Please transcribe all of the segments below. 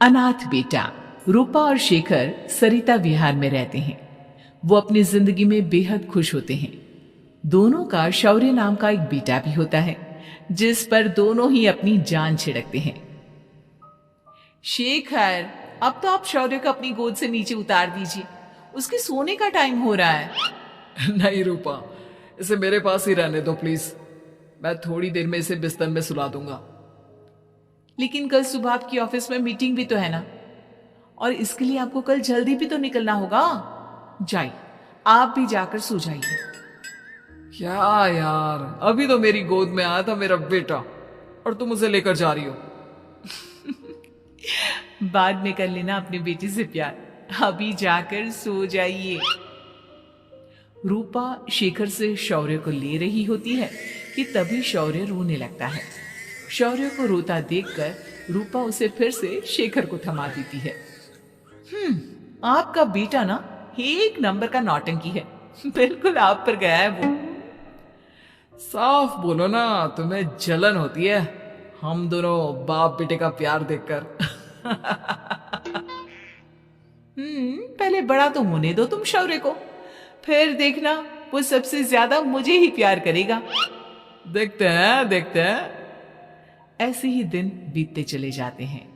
अनाथ बेटा। रूपा और शेखर सरिता विहार में रहते हैं। वो अपनी जिंदगी में बेहद खुश होते हैं। दोनों का शौर्य नाम का एक बेटा भी होता है, जिस पर दोनों ही अपनी जान छिड़कते हैं। शेखर, अब तो आप शौर्य को अपनी गोद से नीचे उतार दीजिए, उसके सोने का टाइम हो रहा है। नहीं रूपा, इसे मेरे पास ही रहने दो प्लीज। मैं थोड़ी देर में इसे बिस्तर में सुला दूंगा। लेकिन कल सुबह आपकी ऑफिस में मीटिंग भी तो है ना, और इसके लिए आपको कल जल्दी भी तो निकलना होगा। जाइए, आप भी जाकर सो जाइए। क्या यार, अभी तो मेरी गोद में आया था मेरा बेटा और तुम उसे लेकर जा रही हो। बाद में कर लेना अपने बेटे से प्यार, अभी जाकर सो जाइए। रूपा शेखर से शौर्य को ले रही होती है कि तभी शौर्य रोने लगता है। शौर्य को रोता देखकर रूपा उसे फिर से शेखर को थमा देती है। आपका बेटा ना एक नंबर का नौटंकी है, बिल्कुल आप पर गया है वो। साफ बोलो ना, तुम्हें जलन होती है हम दोनों बाप बेटे का प्यार देखकर। पहले बड़ा तो होने दो तुम शौर्य को, फिर देखना वो सबसे ज्यादा मुझे ही प्यार करेगा। देखते हैं देखते हैं। ऐसे ही दिन बीतते चले जाते हैं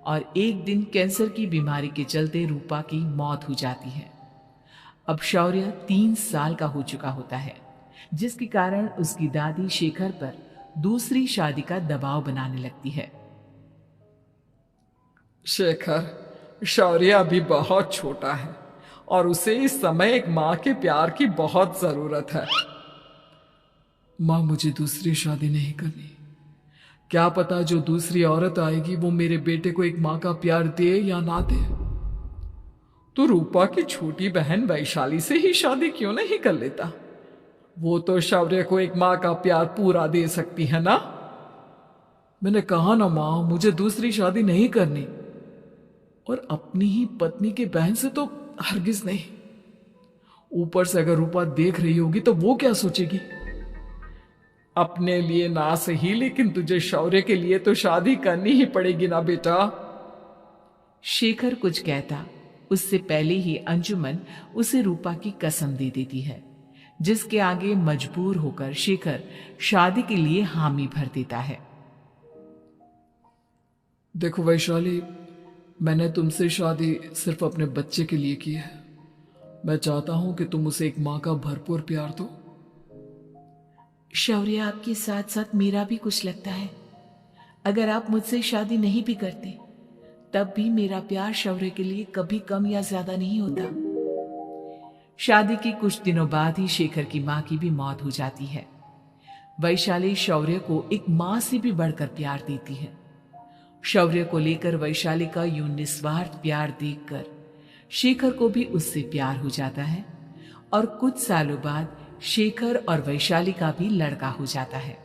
और एक दिन कैंसर की बीमारी के चलते रूपा की मौत हो जाती है। अब शौर्य 3 साल का हो चुका होता है, जिसके कारण उसकी दादी शेखर पर दूसरी शादी का दबाव बनाने लगती है। शेखर, शौर्य अभी बहुत छोटा है और उसे इस समय एक माँ के प्यार की बहुत जरूरत है। माँ, मुझे दूसरी शादी नहीं करनी। क्या पता जो दूसरी औरत आएगी वो मेरे बेटे को एक माँ का प्यार दे या ना दे। तो रूपा की छोटी बहन वैशाली से ही शादी क्यों नहीं कर लेता? वो तो शौर्य को एक माँ का प्यार पूरा दे सकती है ना। मैंने कहा ना माँ, मुझे दूसरी शादी नहीं करनी, और अपनी ही पत्नी के बहन से तो हरगिज नहीं। ऊपर से अगर रूपा देख रही होगी तो वो क्या सोचेगी? अपने लिए ना सही, लेकिन तुझे शौर्य के लिए तो शादी करनी ही पड़ेगी ना बेटा। शेखर कुछ कहता उससे पहले ही अंजुमन उसे रूपा की कसम दे देती है, जिसके आगे मजबूर होकर शेखर शादी के लिए हामी भर देता है। देखो वैशाली, मैंने तुमसे शादी सिर्फ अपने बच्चे के लिए की है। मैं चाहता हूं कि तुम उसे एक माँ का भरपूर प्यार दो। शौर्य, आपके साथ साथ मेरा भी कुछ लगता है। अगर आप मुझसे शादी नहीं भी करते तब भी मेरा प्यार शौर्य के लिए कभी कम या ज्यादा नहीं होता। शादी के कुछ दिनों बाद ही शेखर की मां की भी मौत हो जाती है। वैशाली शौर्य को एक मां से भी बढ़कर प्यार देती है। शौर्य को लेकर वैशाली का यूं निस्वार्थ प्यार देखकर शेखर को भी उससे प्यार हो जाता है और कुछ सालों बाद शेखर और वैशाली का भी लड़का हो जाता है।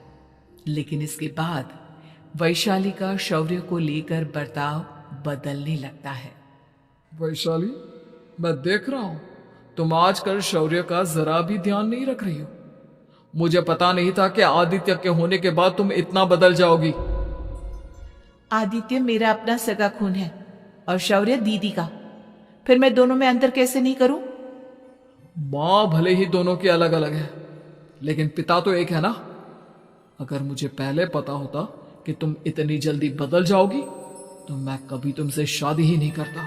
लेकिन इसके बाद वैशाली का शौर्य को लेकर बर्ताव बदलने लगता है। वैशाली, मैं देख रहा हूं तुम आजकल शौर्य का जरा भी ध्यान नहीं रख रही हो। मुझे पता नहीं था कि आदित्य के होने के बाद तुम इतना बदल जाओगी। आदित्य मेरा अपना सगा खून है और शौर्य दीदी का, फिर मैं दोनों में अंतर कैसे नहीं करूं? मां भले ही दोनों की अलग अलग है, लेकिन पिता तो एक है ना। अगर मुझे पहले पता होता कि तुम इतनी जल्दी बदल जाओगी तो मैं कभी तुमसे शादी ही नहीं करता।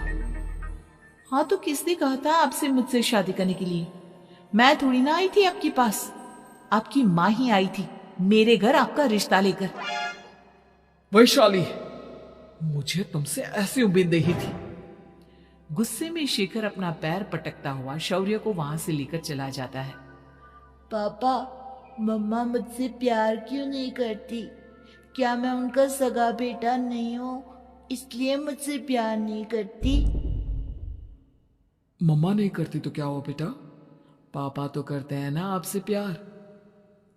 हाँ, तो किसने कहा था आपसे मुझसे शादी करने के लिए? मैं थोड़ी ना आई थी आपके पास, आपकी माँ ही आई थी मेरे घर आपका रिश्ता लेकर। वैशाली, मुझे तुमसे ऐसी उम्मीद नहीं थी। गुस्से में शेखर अपना पैर पटकता हुआ शौर्य को वहां से लेकर चला जाता है। पापा, मम्मा मुझसे प्यार क्यों नहीं करती? क्या मैं उनका सगा बेटा नहीं हूँ, इसलिए मुझसे प्यार नहीं करती? मम्मा नहीं करती तो क्या हुआ बेटा, पापा तो करते हैं ना आपसे प्यार।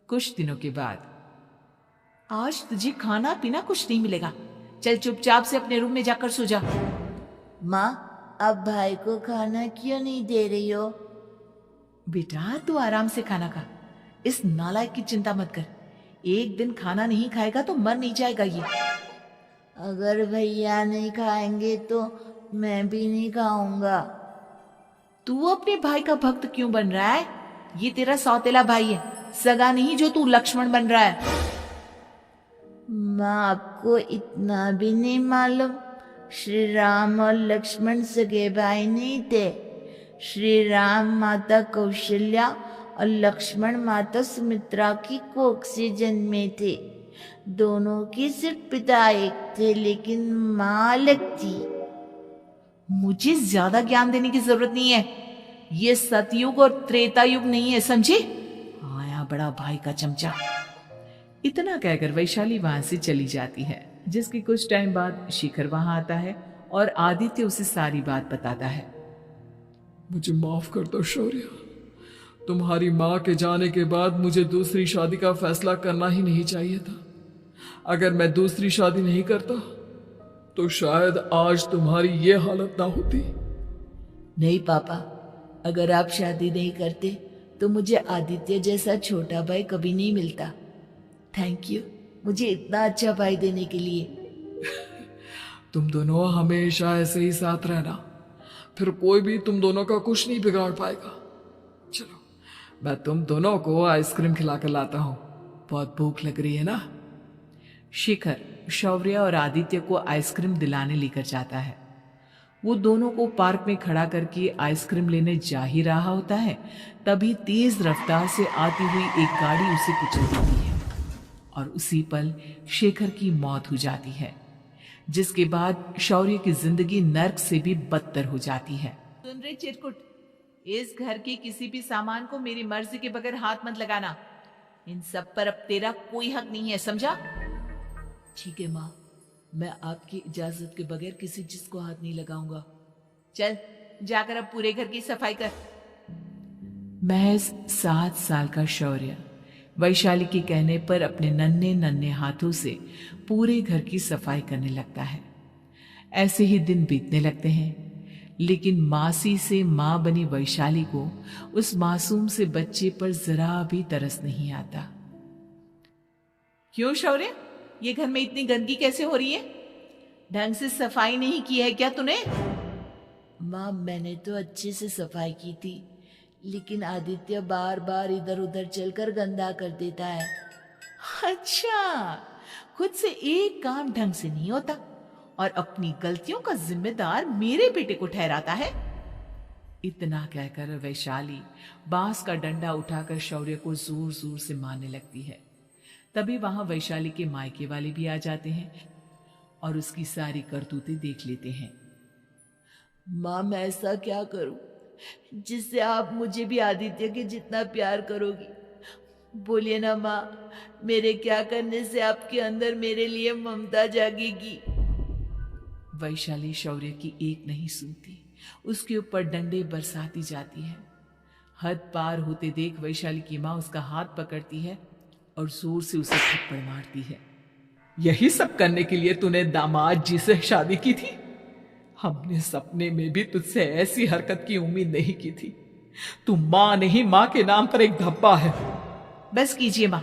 कुछ दिनों के बाद, आज तुझे खाना पीना कुछ नहीं मिलेगा, चल चुपचाप से अपने रूम में जाकर सो जा। माँ, अब भाई को खाना क्यों नहीं दे रही हो? बेटा तू आराम से खाना खा, इस नालायक की चिंता मत कर। एक दिन खाना नहीं खाएगा तो मर नहीं जाएगा ये। अगर भैया नहीं खाएंगे तो मैं भी नहीं खाऊंगा। तू अपने भाई का भक्त क्यों बन रहा है? ये तेरा सौतेला भाई है, सगा नहीं जो तू लक्ष्मण बन रहा है। माँ, आपको इतना भी नहीं मालूम? श्री राम और लक्ष्मण सगे भाई नहीं थे। श्री राम माता कौशल्या और लक्ष्मण माता सुमित्रा की कोख से जन्मे थे। दोनों की सिर्फ पिता एक थे, लेकिन माँ अलग थी। मुझे ज्यादा ज्ञान देने की जरूरत नहीं है। ये सतयुग और त्रेता युग नहीं है, समझे? आया बड़ा भाई का चमचा। इतना कहकर वैशाली वहां से चली जाती है, जिसके कुछ टाइम बाद शिखर वहां आता है और आदित्य उसे सारी बात बताता है। मुझे माफ कर दो शौर्य, तुम्हारी माँ के जाने के बाद मुझे दूसरी शादी का फैसला करना ही नहीं चाहिए था। अगर मैं दूसरी शादी नहीं करता तो शायद आज तुम्हारी ये हालत ना होती। नहीं पापा, अगर आप शादी नहीं करते तो मुझे आदित्य जैसा छोटा भाई कभी नहीं मिलता। थैंक यू मुझे इतना अच्छा भाई देने के लिए। तुम दोनों हमेशा ऐसे ही साथ रहना, फिर कोई भी तुम दोनों का कुछ नहीं बिगाड़ पाएगा। चलो, मैं तुम दोनों को आइसक्रीम खिला कर लाता हूँ, बहुत भूख लग रही है ना। शिखर शौर्य और आदित्य को आइसक्रीम दिलाने लेकर जाता है। वो दोनों को पार्क में खड़ा करके आइसक्रीम लेने जा ही रहा होता है, तभी तेज रफ्तार से आती हुई एक गाड़ी उसे कुचल देती है और उसी पल शेखर की मौत हो जाती है, जिसके बाद शौर्य की जिंदगी नर्क से भी बदतर हो जाती है। सुन रे चिरकुट, इस घर के किसी भी सामान को मेरी मर्जी के बगैर हाथ मत लगाना। इन सब पर अब तेरा कोई हक नहीं है, समझा? ठीक है माँ, मैं आपकी इजाजत के बगैर किसी चीज को हाथ नहीं लगाऊंगा। चल जाकर अब पूरे घर की सफाई कर। महज 7 साल का शौर्य वैशाली के कहने पर अपने नन्हे नन्हे हाथों से पूरे घर की सफाई करने लगता है। ऐसे ही दिन बीतने लगते हैं, लेकिन मासी से मां बनी वैशाली को उस मासूम से बच्चे पर जरा भी तरस नहीं आता। क्यों शौर्य, ये घर में इतनी गंदगी कैसे हो रही है? ढंग से सफाई नहीं की है क्या तूने? माँ, मैंने तो अच्छे से सफाई की थी, लेकिन आदित्य बार बार इधर उधर चलकर गंदा कर देता है। अच्छा, खुद से एक काम ढंग से नहीं होता और अपनी गलतियों का जिम्मेदार मेरे बेटे को ठहराता है। इतना कहकर वैशाली बांस का डंडा उठाकर शौर्य को जोर जोर से मारने लगती है। तभी वहां वैशाली के मायके वाले भी आ जाते हैं और उसकी सारी करतूतें देख लेते हैं। माँ, मैं ऐसा क्या करूं जिससे आप मुझे भी आदित्य के जितना प्यार करोगी? बोलिए ना माँ, मेरे क्या करने से आपके अंदर मेरे लिए ममता जागेगी? वैशाली शौर्य की एक नहीं सुनती, उसके ऊपर डंडे बरसाती जाती है। हद पार होते देख वैशाली की माँ उसका हाथ पकड़ती है और जोर से उसे थप्पड़ मारती है। यही सब करने के लिए तूने दामाद जी से शादी की थी? हमने सपने में भी तुझसे ऐसी हरकत की उम्मीद नहीं की थी। तू मां नहीं, मां के नाम पर एक धब्बा है। बस कीजिए माँ,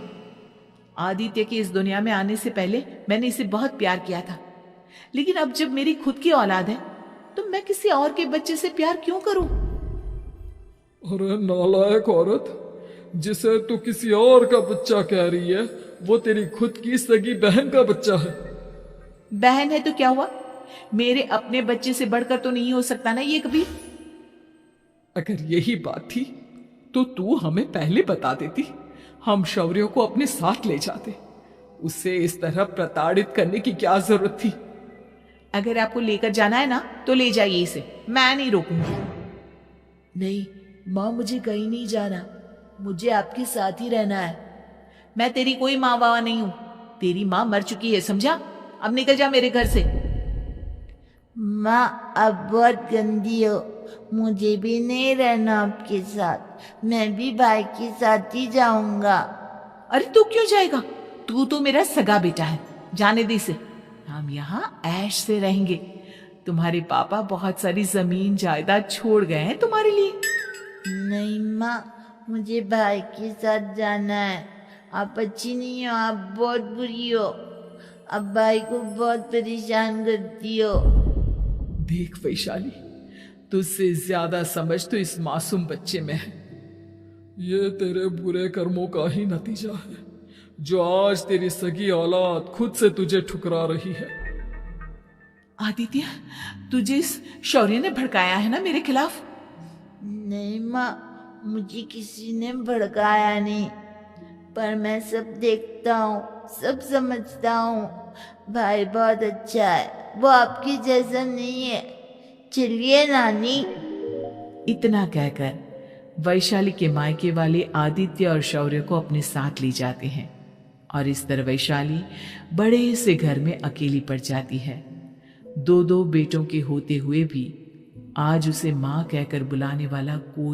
आदित्य के इस दुनिया में आने से पहले मैंने इसे बहुत प्यार किया था, लेकिन अब जब मेरी खुद की औलाद है तो मैं किसी और के बच्चे से प्यार क्यों करूं? अरे नालायक औरत, जिसे तू किसी और का बच्चा कह रही है, वो तेरी खुद की सगी बहन का बच्चा है। बहन है तो क्या हुआ, मेरे अपने बच्चे से बढ़कर तो नहीं हो सकता ना ये कभी। अगर यही बात थी तो तू हमें पहले बता देती, हम शौर्य को अपने साथ ले जाते। उसे इस तरह प्रताड़ित करने की क्या जरूरत थी? अगर आपको लेकर जाना है ना तो ले जाइए इसे, मैं नहीं रोकूंगी। नहीं माँ, मुझे कहीं नहीं जाना, मुझे आपके साथ ही रहना है। मैं तेरी कोई माँ बाबा नहीं हूं, तेरी माँ मर चुकी है, समझा? अब निकल जा मेरे घर से। माँ, अब बहुत गंदी हो, मुझे भी नहीं रहना आपके साथ, मैं भी भाई के साथ ही जाऊंगा। अरे तू क्यों जाएगा? तू तो मेरा सगा बेटा है, जाने दे इसे। हम यहाँ ऐश से रहेंगे। तुम्हारे पापा बहुत सारी जमीन जायदाद छोड़ गए हैं तुम्हारे लिए। नहीं माँ, मुझे भाई के साथ जाना है। आप अच्छी नहीं हो, आप बहुत बुरी हो। अब भाई को बहुत परेशान करती हो। देख वैशाली, तुझसे ज्यादा समझ तो इस मासूम बच्चे में है। ये तेरे बुरे कर्मों का ही नतीजा है, जो आज तेरी सगी औलाद खुद से तुझे ठुकरा रही है। आदित्य, तुझे इस शौर्य ने भड़काया है ना मेरे खिलाफ? नहीं माँ, मुझे किसी ने भड़काया नहीं, पर मैं सब देखता हूँ, सब समझता हूँ। भाई बहुत अच्छा है, वो आपकी जैसा नहीं है। चलिए नानी। इतना कहकर वैशाली के मायके वाले आदित्य और शौर्य को अपने साथ ले जाते हैं और इस तरह वैशाली बड़े से घर में अकेली पड़ जाती है। दो दो बेटों के होते हुए भी आज उसे माँ कहकर बुलाने वाला कोई